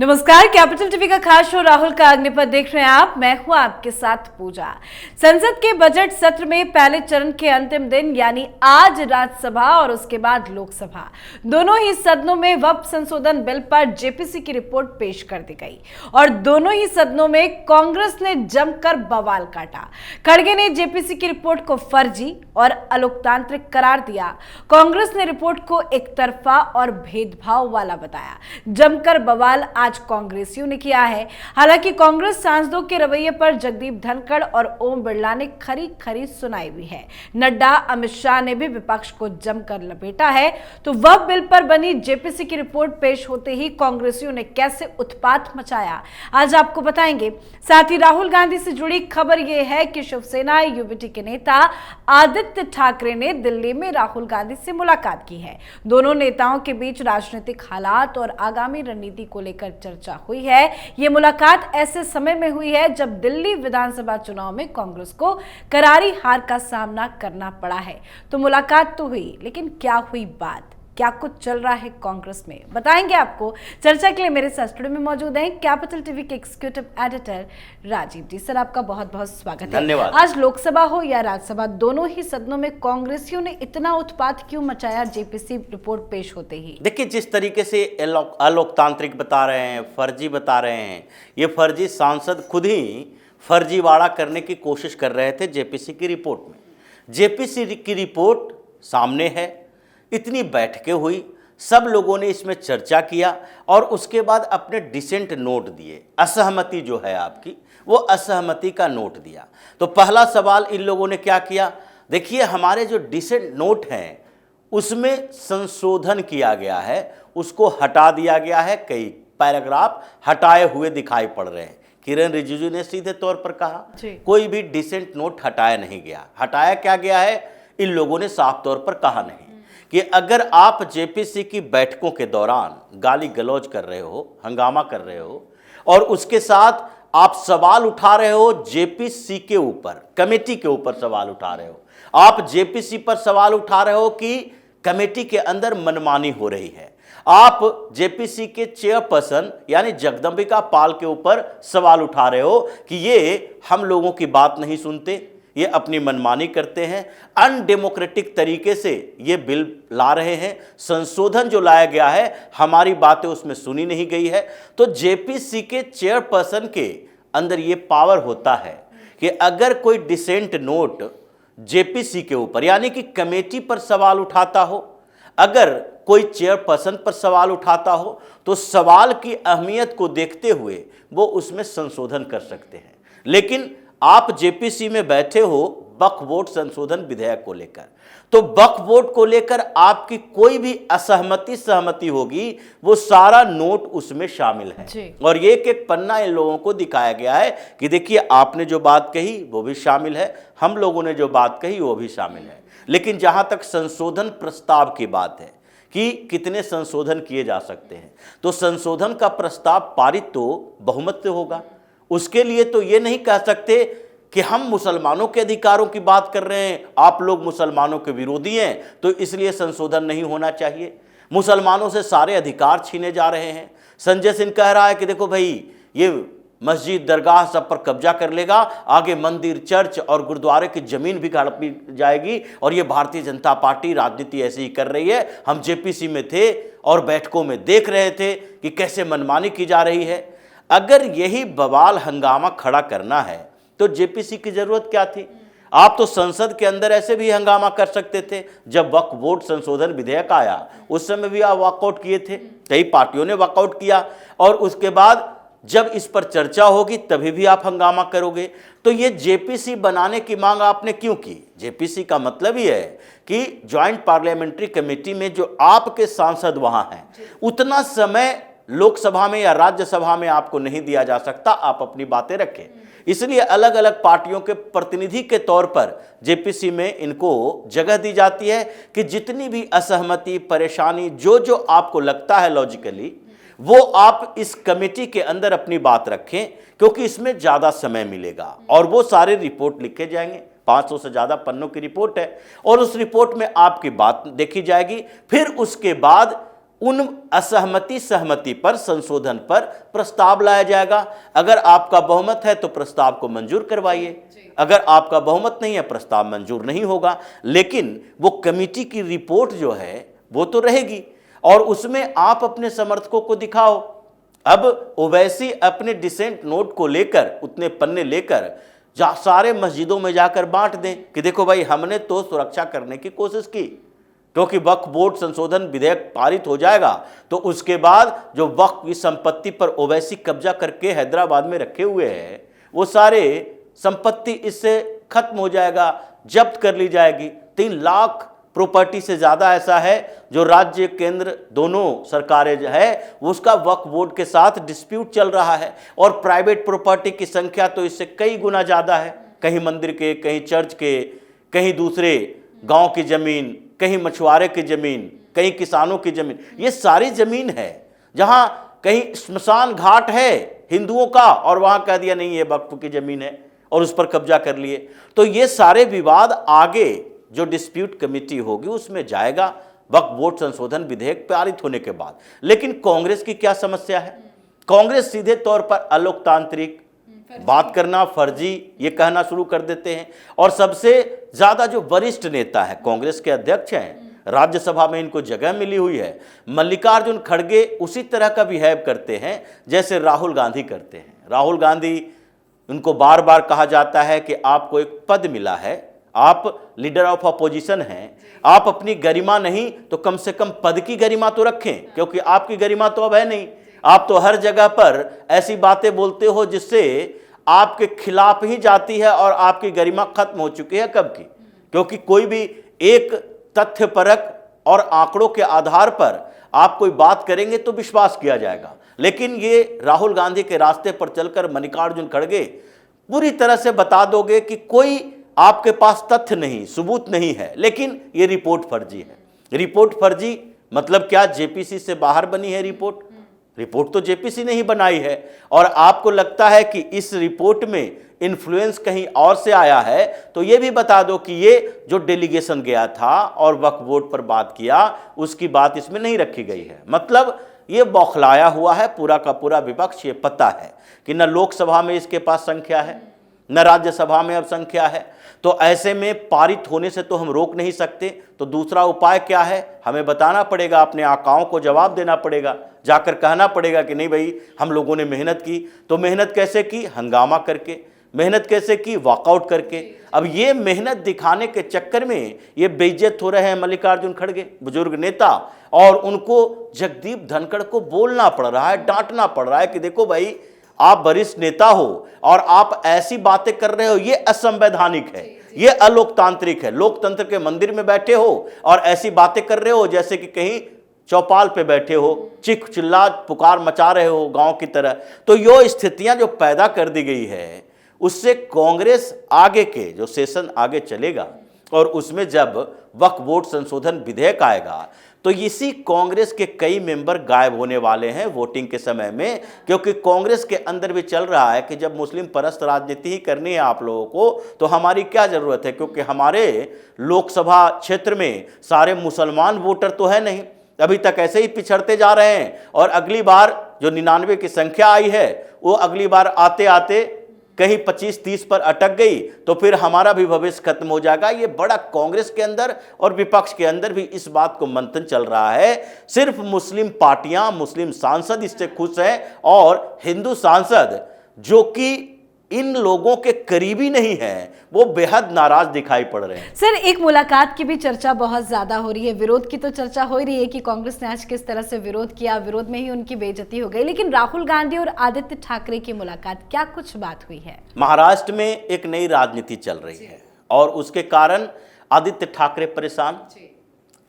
नमस्कार, capital TV का खास शो राहुल का अग्निपथ देख रहे हैं आप। मैं हूं आपके साथ पूजा। संसद के बजट सत्र में पहले चरण के अंतिम दिन यानी आज राज्यसभा और उसके बाद लोकसभा दोनों ही सदनों में वक्फ संशोधन बिल पर जेपीसी की रिपोर्ट पेश कर दी गई और दोनों ही सदनों में कांग्रेस ने जमकर बवाल काटा। खड़गे ने जेपीसी की रिपोर्ट को फर्जी और अलोकतांत्रिक करार दिया। कांग्रेस ने रिपोर्ट को एकतरफा और भेदभाव वाला बताया। जमकर बवाल आज कांग्रेसियों ने किया है। हालांकि कांग्रेस सांसदों के रवैये पर जगदीप धनखड़ और ओम बिरला ने खरी खरी सुनाई हुई है। नड्डा, अमित शाह ने भी विपक्ष को जमकर लपेटा है। तो वह बिल पर बनी जेपीसी की रिपोर्ट पेश होते ही कांग्रेसियों ने कैसे उत्पात मचाया, आज आपको बताएंगे। साथ ही राहुल गांधी से जुड़ी खबर यह है कि शिवसेना यूबीटी के नेता आदित्य ठाकरे ने दिल्ली में राहुल गांधी से मुलाकात की है। दोनों नेताओं के बीच राजनीतिक हालात और आगामी रणनीति को लेकर चर्चा हुई है। यह मुलाकात ऐसे समय में हुई है जब दिल्ली विधानसभा चुनाव में कांग्रेस को करारी हार का सामना करना पड़ा है। तो मुलाकात तो हुई, लेकिन क्या हुई बात, क्या कुछ चल रहा है कांग्रेस में, बताएंगे आपको। चर्चा के लिए मेरे साथ स्टूडियो में मौजूद हैं कैपिटल टीवी के एग्जीक्यूटिव एडिटर राजीव जी। सर, आपका बहुत बहुत स्वागत है। धन्यवाद। आज लोकसभा हो या राज्यसभा, दोनों ही सदनों में कांग्रेसियों ने इतना उत्पात क्यों मचाया जेपीसी रिपोर्ट पेश होते ही? देखिए, जिस तरीके से अलोकतांत्रिक बता रहे हैं, फर्जी बता रहे हैं, ये फर्जी सांसद खुद ही फर्जीवाड़ा करने की कोशिश कर रहे थे जेपीसी की रिपोर्ट में। जेपीसी की रिपोर्ट सामने है, इतनी बैठकें हुई, सब लोगों ने इसमें चर्चा किया और उसके बाद अपने डिसेंट नोट दिए। असहमति जो है आपकी, वो असहमति का नोट दिया। तो पहला सवाल इन लोगों ने क्या किया, देखिए हमारे जो डिसेंट नोट हैं उसमें संशोधन किया गया है, उसको हटा दिया गया है। कई पैराग्राफ हटाए हुए दिखाई पड़ रहे हैं। किरण रिजिजू ने सीधे तौर पर कहा कोई भी डिसेंट नोट हटाया नहीं गया। हटाया क्या गया है, इन लोगों ने साफ तौर पर कहा नहीं कि अगर आप जेपीसी की बैठकों के दौरान गाली गलौज कर रहे हो, हंगामा कर रहे हो और उसके साथ आप सवाल उठा रहे हो जेपीसी के ऊपर, कमेटी के ऊपर सवाल उठा रहे हो, आप जेपीसी पर सवाल उठा रहे हो कि कमेटी के अंदर मनमानी हो रही है, आप जेपीसी के चेयरपर्सन यानी जगदंबिका पाल के ऊपर सवाल उठा रहे हो कि ये हम लोगों की बात नहीं सुनते, ये अपनी मनमानी करते हैं, अनडेमोक्रेटिक तरीके से ये बिल ला रहे हैं, संशोधन जो लाया गया है हमारी बातें उसमें सुनी नहीं गई है। तो जेपीसी के चेयरपर्सन के अंदर ये पावर होता है कि अगर कोई डिसेंट नोट जेपीसी के ऊपर यानी कि कमेटी पर सवाल उठाता हो, अगर कोई चेयरपर्सन पर सवाल उठाता हो, तो सवाल की अहमियत को देखते हुए वो उसमें संशोधन कर सकते हैं। लेकिन आप जेपीसी में बैठे हो वक्फ बोर्ड संशोधन विधेयक को लेकर, तो वक्फ बोर्ड को लेकर आपकी कोई भी सहमति होगी, वो सारा नोट उसमें शामिल है और ये एक पन्ना इन लोगों को दिखाया गया है कि देखिए आपने जो बात कही वो भी शामिल है, हम लोगों ने जो बात कही वो भी शामिल है। लेकिन जहां तक संशोधन प्रस्ताव की बात है कि कितने संशोधन किए जा सकते हैं, तो संशोधन का प्रस्ताव पारित तो बहुमत से होगा। उसके लिए तो ये नहीं कह सकते कि हम मुसलमानों के अधिकारों की बात कर रहे हैं, आप लोग मुसलमानों के विरोधी हैं तो इसलिए संशोधन नहीं होना चाहिए। मुसलमानों से सारे अधिकार छीने जा रहे हैं। संजय सिंह कह रहा है कि देखो भाई, ये मस्जिद दरगाह सब पर कब्जा कर लेगा, आगे मंदिर, चर्च और गुरुद्वारे की जमीन भी हड़पी जाएगी और ये भारतीय जनता पार्टी राजनीति ऐसे ही कर रही है। हम जेपीसी में थे और बैठकों में देख रहे थे कि कैसे मनमानी की जा रही है। अगर यही बवाल हंगामा खड़ा करना है तो जेपीसी की जरूरत क्या थी? आप तो संसद के अंदर ऐसे भी हंगामा कर सकते थे। जब वक्फ बोर्ड संशोधन विधेयक आया उस समय भी आप वॉकआउट किए थे, कई पार्टियों ने वॉकआउट किया और उसके बाद जब इस पर चर्चा होगी तभी भी आप हंगामा करोगे। तो ये जेपीसी बनाने की मांग आपने क्यों की? जेपीसी का मतलब ही है कि ज्वाइंट पार्लियामेंट्री कमेटी में जो आपके सांसद वहां हैं, उतना समय लोकसभा में या राज्यसभा में आपको नहीं दिया जा सकता, आप अपनी बातें रखें। इसलिए अलग अलग पार्टियों के प्रतिनिधि के तौर पर जेपीसी में इनको जगह दी जाती है कि जितनी भी असहमति, परेशानी, जो आपको लगता है लॉजिकली, वो आप इस कमेटी के अंदर अपनी बात रखें, क्योंकि इसमें ज़्यादा समय मिलेगा और वो सारे रिपोर्ट लिखे जाएंगे। 500 से ज़्यादा पन्नों की रिपोर्ट है और उस रिपोर्ट में आपकी बात देखी जाएगी। फिर उसके बाद उन असहमति सहमति पर, संशोधन पर प्रस्ताव लाया जाएगा। अगर आपका बहुमत है तो प्रस्ताव को मंजूर करवाइए, अगर आपका बहुमत नहीं है प्रस्ताव मंजूर नहीं होगा। लेकिन वो कमेटी की रिपोर्ट जो है वो तो रहेगी और उसमें आप अपने समर्थकों को दिखाओ। अब ओवैसी अपने डिसेंट नोट को लेकर, उतने पन्ने लेकर सारे मस्जिदों में जाकर बांट दें कि देखो भाई, हमने तो सुरक्षा करने की कोशिश की, क्योंकि वक्फ बोर्ड संशोधन विधेयक पारित हो जाएगा तो उसके बाद जो वक्फ की संपत्ति पर ओवैसी कब्जा करके हैदराबाद में रखे हुए हैं, वो सारे संपत्ति इससे खत्म हो जाएगा, जब्त कर ली जाएगी। 3 लाख प्रॉपर्टी से ज़्यादा ऐसा है जो राज्य केंद्र दोनों सरकारें जो है उसका वक्फ बोर्ड के साथ डिस्प्यूट चल रहा है। और प्राइवेट प्रॉपर्टी की संख्या तो इससे कई गुना ज़्यादा है, कहीं मंदिर के, कहीं चर्च के, कहीं दूसरे गांव की ज़मीन, कहीं मछुआरे की ज़मीन, कहीं किसानों की ज़मीन। ये सारी ज़मीन है जहां कहीं श्मशान घाट है हिंदुओं का और वहां कह दिया नहीं ये वक्फ की ज़मीन है और उस पर कब्जा कर लिए। तो ये सारे विवाद आगे जो डिस्प्यूट कमेटी होगी उसमें जाएगा वक्फ बोर्ड संशोधन विधेयक पारित होने के बाद। लेकिन कांग्रेस की क्या समस्या है? कांग्रेस सीधे तौर पर अलोकतांत्रिक, बात करना फर्जी, ये कहना शुरू कर देते हैं। और सबसे ज्यादा जो वरिष्ठ नेता है, कांग्रेस के अध्यक्ष हैं, राज्यसभा में इनको जगह मिली हुई है, मल्लिकार्जुन खड़गे उसी तरह का बिहेव करते हैं जैसे राहुल गांधी करते हैं। राहुल गांधी, उनको बार बार कहा जाता है कि आपको एक पद मिला है, आप लीडर ऑफ अपोजिशन हैं, आप अपनी गरिमा नहीं तो कम से कम पद की गरिमा तो रखें, क्योंकि आपकी गरिमा तो अब है नहीं। आप तो हर जगह पर ऐसी बातें बोलते हो जिससे आपके खिलाफ ही जाती है और आपकी गरिमा खत्म हो चुकी है कब की। क्योंकि कोई भी एक तथ्यपरक और आंकड़ों के आधार पर आप कोई बात करेंगे तो विश्वास किया जाएगा। लेकिन ये राहुल गांधी के रास्ते पर चलकर मल्लिकार्जुन खड़गे पूरी तरह से बता दोगे कि कोई आपके पास तथ्य नहीं, सबूत नहीं है, लेकिन ये रिपोर्ट फर्जी है। रिपोर्ट फर्जी मतलब क्या? जेपीसी से बाहर बनी है रिपोर्ट? रिपोर्ट तो जेपीसी ने ही बनाई है। और आपको लगता है कि इस रिपोर्ट में इन्फ्लुएंस कहीं और से आया है तो ये भी बता दो कि ये जो डेलीगेशन गया था और वक्फ बोर्ड पर बात किया उसकी बात इसमें नहीं रखी गई है। मतलब ये बौखलाया हुआ है पूरा का पूरा विपक्ष। ये पता है कि न लोकसभा में इसके पास संख्या है, न राज्यसभा में अब संख्या है। तो ऐसे में पारित होने से तो हम रोक नहीं सकते, तो दूसरा उपाय क्या है? हमें बताना पड़ेगा, अपने आकाओं को जवाब देना पड़ेगा, जाकर कहना पड़ेगा कि नहीं भाई हम लोगों ने मेहनत की। तो मेहनत कैसे की? हंगामा करके। मेहनत कैसे की? वॉकआउट करके। अब ये मेहनत दिखाने के चक्कर में ये बेइज्जत हो रहे हैं मल्लिकार्जुन खड़गे, बुजुर्ग नेता, और उनको जगदीप धनखड़ को बोलना पड़ रहा है, डांटना पड़ रहा है कि देखो भाई आप वरिष्ठ नेता हो और आप ऐसी बातें कर रहे हो, ये असंवैधानिक है, ये अलोकतांत्रिक है। लोकतंत्र के मंदिर में बैठे हो और ऐसी बातें कर रहे हो जैसे कि कहीं चौपाल पे बैठे हो, चीख चिल्ला पुकार मचा रहे हो गांव की तरह। तो ये स्थितियां जो पैदा कर दी गई है उससे कांग्रेस आगे के जो सेशन आगे चलेगा और उसमें जब वक्फ बोर्ड संशोधन विधेयक आएगा तो इसी कांग्रेस के कई मेंबर गायब होने वाले हैं वोटिंग के समय में। क्योंकि कांग्रेस के अंदर भी चल रहा है कि जब मुस्लिम परस्त राजनीति ही करनी है आप लोगों को तो हमारी क्या जरूरत है, क्योंकि हमारे लोकसभा क्षेत्र में सारे मुसलमान वोटर तो है नहीं, अभी तक ऐसे ही पिछड़ते जा रहे हैं। और अगली बार जो 99 की संख्या आई है वो अगली बार आते आते कहीं 25-30 पर अटक गई तो फिर हमारा भी भविष्य खत्म हो जाएगा। ये बड़ा कांग्रेस के अंदर और विपक्ष के अंदर भी इस बात को मंथन चल रहा है। सिर्फ मुस्लिम पार्टियां, मुस्लिम सांसद इससे खुश हैं और हिंदू सांसद जो कि इन लोगों के करीबी नहीं है वो बेहद नाराज दिखाई पड़ रहे हैं। सर, एक मुलाकात की भी चर्चा बहुत ज्यादा हो रही है, विरोध की तो चर्चा हो ही रही है कि कांग्रेस ने आज किस तरह से विरोध किया, विरोध में ही उनकी बेइज्जती हो गई। लेकिन राहुल गांधी और आदित्य ठाकरे की मुलाकात, क्या कुछ बात हुई है? महाराष्ट्र में एक नई राजनीति चल रही है और उसके कारण आदित्य ठाकरे परेशान,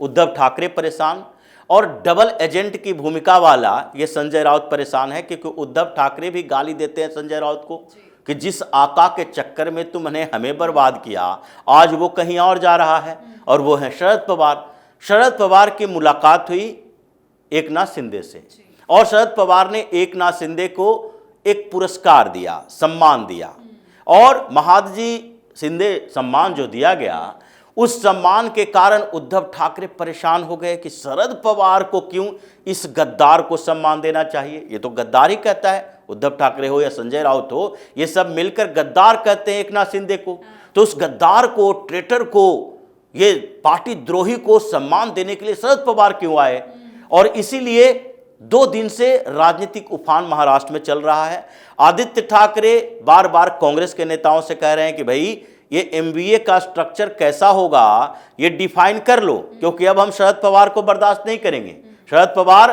उद्धव ठाकरे परेशान और डबल एजेंट की भूमिका वाला ये संजय राउत परेशान है। क्योंकि उद्धव ठाकरे भी गाली देते हैं संजय राउत को कि जिस आका के चक्कर में तुमने हमें बर्बाद किया आज वो कहीं और जा रहा है, और वो है शरद पवार। शरद पवार की मुलाकात हुई एकनाथ शिंदे से और शरद पवार ने एकनाथ शिंदे को एक पुरस्कार दिया, सम्मान दिया। और महादजी शिंदे सम्मान जो दिया गया उस सम्मान के कारण उद्धव ठाकरे परेशान हो गए कि शरद पवार को क्यों इस गद्दार को सम्मान देना चाहिए। ये तो गद्दार ही कहता है, उद्धव ठाकरे हो या संजय राउत हो, ये सब मिलकर गद्दार कहते हैं एकनाथ शिंदे को। तो उस गद्दार को, ट्रेटर को, ये पार्टी द्रोही को सम्मान देने के लिए शरद पवार क्यों आए। और इसीलिए 2 दिन से राजनीतिक उफान महाराष्ट्र में चल रहा है। आदित्य ठाकरे बार बार कांग्रेस के नेताओं से कह रहे हैं कि भाई ये एमबीए का स्ट्रक्चर कैसा होगा ये डिफाइन कर लो, क्योंकि अब हम शरद पवार को बर्दाश्त नहीं करेंगे। शरद पवार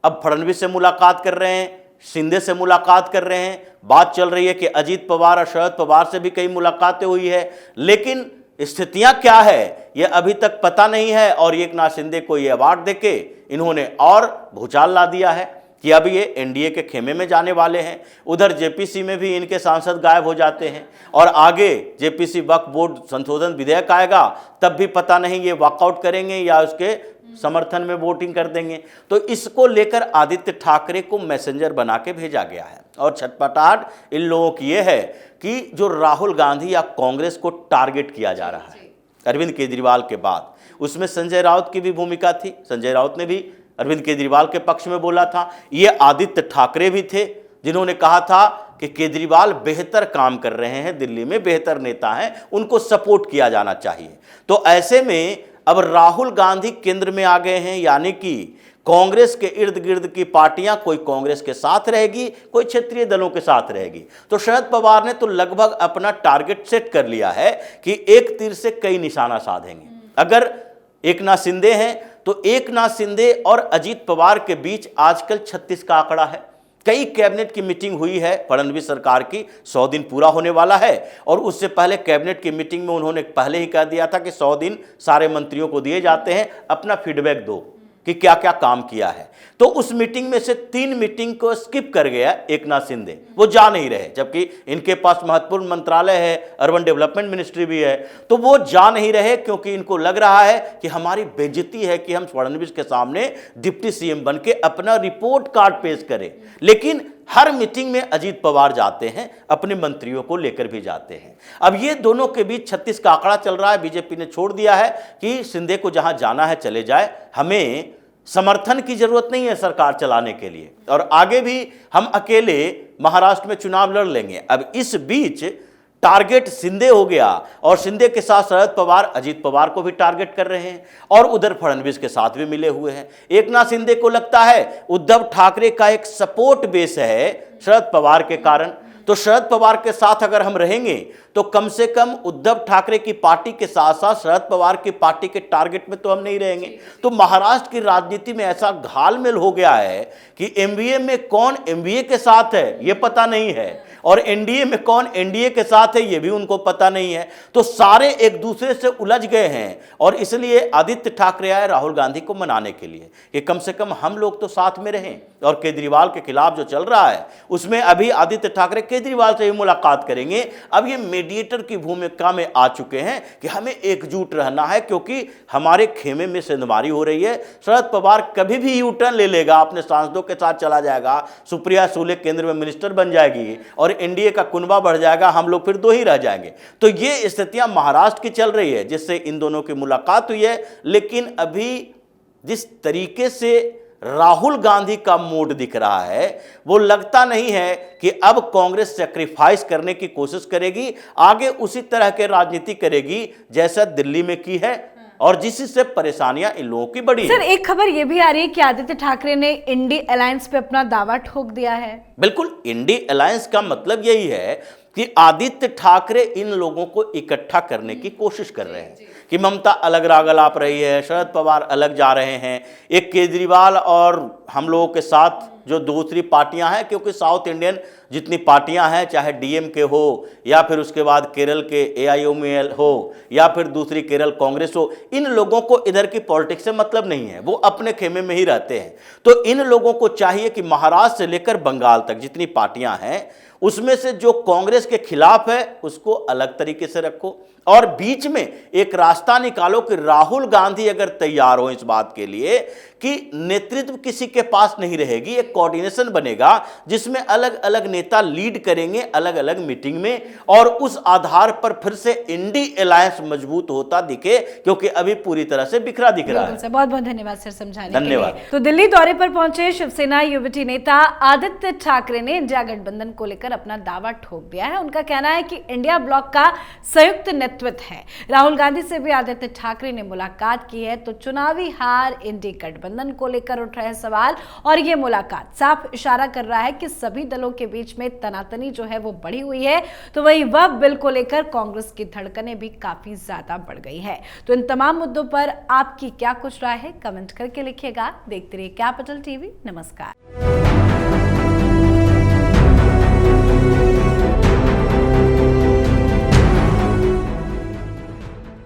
अब फडणवीस से मुलाकात कर रहे हैं, शिंदे से मुलाकात कर रहे हैं, बात चल रही है कि अजीत पवार और शरद पवार से भी कई मुलाकातें हुई है, लेकिन स्थितियां क्या है ये अभी तक पता नहीं है। और एकनाथ शिंदे को ये अवार्ड देके इन्होंने और भूचाल ला दिया है कि अब ये एनडीए के खेमे में जाने वाले हैं। उधर जेपीसी में भी इनके सांसद गायब हो जाते हैं और आगे जेपीसी वक्फ बोर्ड संशोधन विधेयक आएगा तब भी पता नहीं ये वॉकआउट करेंगे या उसके समर्थन में वोटिंग कर देंगे। तो इसको लेकर आदित्य ठाकरे को मैसेंजर बना के भेजा गया है। और छटपटाहट इन लोगों की ये है कि जो राहुल गांधी या कांग्रेस को टारगेट किया जा रहा है अरविंद केजरीवाल के बाद, उसमें संजय राउत की भी भूमिका थी। संजय राउत ने भी अरविंद केजरीवाल के पक्ष में बोला था। ये आदित्य ठाकरे भी थे जिन्होंने कहा था कि केजरीवाल बेहतर काम कर रहे हैं, दिल्ली में बेहतर नेता हैं, उनको सपोर्ट किया जाना चाहिए। तो ऐसे में अब राहुल गांधी केंद्र में आ गए हैं, यानी कि कांग्रेस के इर्द गिर्द की पार्टियां कोई कांग्रेस के साथ रहेगी, कोई क्षेत्रीय दलों के साथ रहेगी। तो शरद पवार ने तो लगभग अपना टारगेट सेट कर लिया है कि एक तीर से कई निशाना साधेंगे। अगर एकनाथ शिंदे हैं तो एकनाथ शिंदे और अजीत पवार के बीच आजकल 36 का आंकड़ा है। कई कैबिनेट की मीटिंग हुई है फडणवीस सरकार की, 100 दिन पूरा होने वाला है और उससे पहले कैबिनेट की मीटिंग में उन्होंने पहले ही कह दिया था कि 100 दिन सारे मंत्रियों को दिए जाते हैं, अपना फीडबैक दो कि क्या क्या काम किया है। तो उस मीटिंग में से 3 मीटिंग को स्किप कर गया एकनाथ शिंदे, वो जा नहीं रहे, जबकि इनके पास महत्वपूर्ण मंत्रालय है, अर्बन डेवलपमेंट मिनिस्ट्री भी है, तो वो जा नहीं रहे क्योंकि इनको लग रहा है कि हमारी बेइज्जती है कि हम फडणवीस के सामने डिप्टी सीएम बन के अपना रिपोर्ट कार्ड पेश करें। लेकिन हर मीटिंग में अजीत पवार जाते हैं, अपने मंत्रियों को लेकर भी जाते हैं। अब ये दोनों के बीच 36 का आंकड़ा चल रहा है। बीजेपी ने छोड़ दिया है कि शिंदे को जहां जाना है चले जाए, हमें समर्थन की जरूरत नहीं है सरकार चलाने के लिए, और आगे भी हम अकेले महाराष्ट्र में चुनाव लड़ लेंगे। अब इस बीच टारगेट शिंदे हो गया और शिंदे के साथ शरद पवार अजीत पवार को भी टारगेट कर रहे हैं और उधर फडणवीस के साथ भी मिले हुए हैं। एकनाथ शिंदे को लगता है उद्धव ठाकरे का एक सपोर्ट बेस है शरद पवार के कारण, तो शरद पवार के साथ अगर हम रहेंगे तो कम से कम उद्धव ठाकरे की पार्टी के साथ साथ शरद पवार की पार्टी के टारगेट में तो हम नहीं रहेंगे। तो महाराष्ट्र की राजनीति में ऐसा घालमेल हो गया है कि एमबीए में कौन एमबीए के साथ है ये पता नहीं है और एनडीए में कौन एनडीए के साथ है ये भी उनको पता नहीं है। तो सारे एक दूसरे से उलझ गए हैं और इसलिए आदित्य ठाकरे आए राहुल गांधी को मनाने के लिए कि कम से कम हम लोग तो साथ में रहें। और केजरीवाल के खिलाफ जो चल रहा है उसमें अभी आदित्य ठाकरे केजरीवाल से भी मुलाकात करेंगे। अब ये मीडिएटर की भूमिका में आ चुके हैं कि हमें एकजुट रहना है क्योंकि हमारे खेमे में सेंधमारी हो रही है। शरद पवार कभी भी यू टर्न ले लेगा, अपने सांसदों के साथ चला जाएगा, सुप्रिया सुले केंद्र में मिनिस्टर बन जाएगी और एनडीए का कुनबा बढ़ जाएगा, हम लोग फिर 2 ही रह जाएंगे। तो ये स्थितियां महाराष्ट्र की चल रही है जिससे इन दोनों की मुलाकात हुई है। लेकिन अभी जिस तरीके से राहुल गांधी का मूड दिख रहा है वो लगता नहीं है कि अब कांग्रेस सैक्रिफाइस करने की कोशिश करेगी, आगे उसी तरह के राजनीति करेगी जैसा दिल्ली में की है और जिससे परेशानियां इन लोगों की बढ़ी सर, एक खबर यह भी आ रही है कि आदित्य ठाकरे ने इंडी अलायंस पे अपना दावा ठोक दिया है। बिल्कुल, इंडी अलायंस का मतलब यही है कि आदित्य ठाकरे इन लोगों को इकट्ठा करने की कोशिश कर रहे हैं कि ममता अलग राग अलाप रही है, शरद पवार अलग जा रहे हैं, एक केजरीवाल और हम लोगों के साथ जो दूसरी पार्टियां हैं, क्योंकि साउथ इंडियन जितनी पार्टियां हैं, चाहे डीएमके हो या फिर उसके बाद केरल के एआईएमएल हो या फिर दूसरी केरल कांग्रेस हो, इन लोगों को इधर की पॉलिटिक्स से मतलब नहीं है, वो अपने खेमे में ही रहते हैं। तो इन लोगों को चाहिए कि महाराष्ट्र से लेकर बंगाल तक जितनी पार्टियां हैं उसमें से जो कांग्रेस के खिलाफ है उसको अलग तरीके से रखो और बीच में एक रास्ता निकालो कि राहुल गांधी अगर तैयार हो इस बात के लिए कि नेतृत्व किसी के पास नहीं रहेगी, एक कोऑर्डिनेशन बनेगा जिसमें अलग अलग नेता लीड करेंगे अलग अलग मीटिंग में, और उस आधार पर फिर से इंडी अलायंस मजबूत होता दिखे, क्योंकि अभी पूरी तरह से बिखरा दिख रहा है। बहुत बहुत धन्यवाद सर समझाने के लिए। धन्यवाद। तो दिल्ली दौरे पर पहुंचे शिवसेना युवती नेता आदित्य ठाकरे ने इंडिया गठबंधन को लेकर अपना दावा ठोक दिया है। उनका कहना है कि इंडिया ब्लॉक का संयुक्त नेतृत्व है। राहुल गांधी से भी आदित्य ठाकरे ने मुलाकात की है। तो चुनावी हार, इंडी गठबंधन को लेकर उठ रहे सवाल और ये मुलाकात साफ इशारा कर रहा है कि सभी दलों के बीच में तनातनी जो है वो बढ़ी हुई है। तो वहीं वक्फ बिल को लेकर कांग्रेस की धड़कनें भी काफी ज्यादा बढ़ गई है। तो इन तमाम मुद्दों पर आपकी क्या कुछ राय है, कमेंट करके लिखिएगा। देखते रहिए कैपिटल टीवी। नमस्कार।